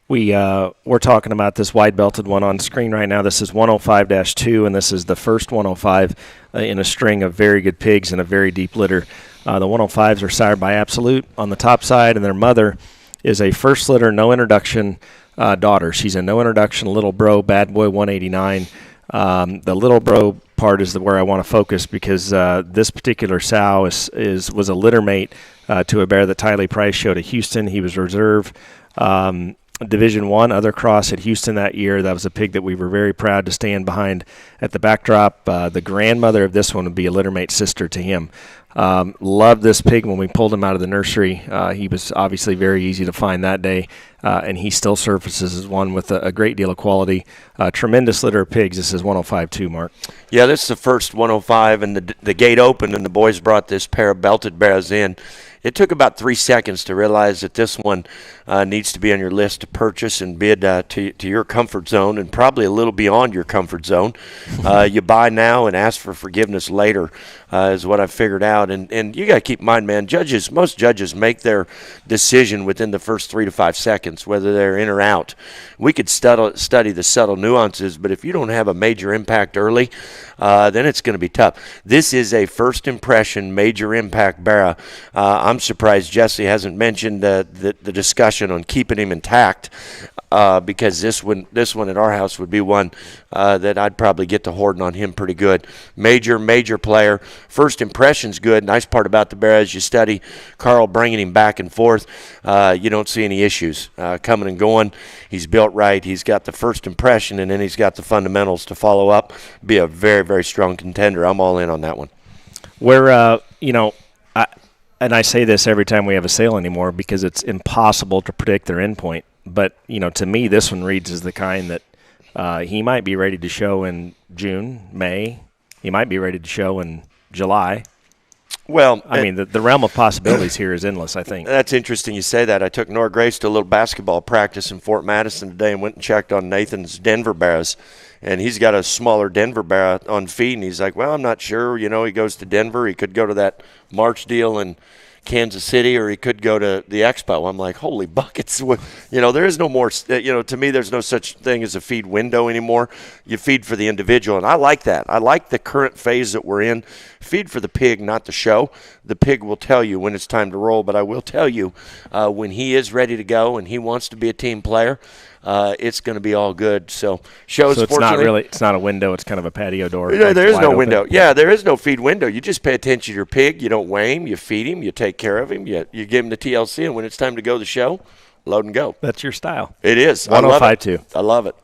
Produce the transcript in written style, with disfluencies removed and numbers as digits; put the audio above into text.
We're talking about this wide-belted one on screen right now. This is 105-2, and this is the first 105 in a string of very good pigs in a very deep litter. The 105s are sired by Absolute on the top side, and their mother is a first litter, no introduction daughter. She's a no introduction little bro, bad boy 189. The little bro part is where I want to focus because this particular sow was a litter mate to a bear that Tylee Price showed at Houston. He was reserve. Division I other cross at Houston that year. That was a pig that we were very proud to stand behind at the backdrop. The grandmother of this one would be a littermate sister to him. Loved this pig when we pulled him out of the nursery. He was obviously very easy to find that day, and he still surfaces as one with a great deal of quality. Tremendous litter of pigs. This is 105-2, Mark. Yeah, this is the first 105, and the gate opened, and the boys brought this pair of belted bears in. It took about 3 seconds to realize that this one needs to be on your list to purchase and bid to your comfort zone, and probably a little beyond your comfort zone. You buy now and ask for forgiveness later is what I've figured out. And you got to keep in mind, man, most judges make their decision within the first 3 to 5 seconds, whether they're in or out. We could study the subtle nuances, but if you don't have a major impact early, then it's going to be tough. This is a first impression, major impact Barra. I'm surprised Jesse hasn't mentioned the discussion on keeping him intact, because this one at our house would be one that I'd probably get to hoarding on him pretty good. Major player. First impression's good. Nice part about the Barra as you study Carl bringing him back and forth, you don't see any issues coming and going. He's built right. He's got the first impression, and then he's got the fundamentals to follow up. Be a very, very strong contender. I'm all in on that one. Where, and I say this every time we have a sale anymore because it's impossible to predict their endpoint. But, to me, this one reads as the kind that he might be ready to show in June, May. He might be ready to show in July. Well, I mean, the realm of possibilities here is endless, I think. That's interesting you say that. I took Nora Grace to a little basketball practice in Fort Madison today and went and checked on Nathan's Denver Barras. And he's got a smaller Denver Barra on feed, and he's like, well, I'm not sure. He goes to Denver. He could go to that March deal in Kansas City, or he could go to the Expo. I'm like, holy buckets. There is no more, to me, there's no such thing as a feed window anymore. You feed for the individual, and I like that. I like the current phase that we're in. Feed for the pig, not the show. The pig will tell you when it's time to roll, but I will tell you when he is ready to go and he wants to be a team player, it's going to be all good. So it's not a window. It's kind of a patio door. There is no window. Yeah, there is no feed window. You just pay attention to your pig. You don't weigh him. You feed him. You take care of him. You give him the TLC, and when it's time to go to the show, load and go. That's your style. It is. 105-2. I love it.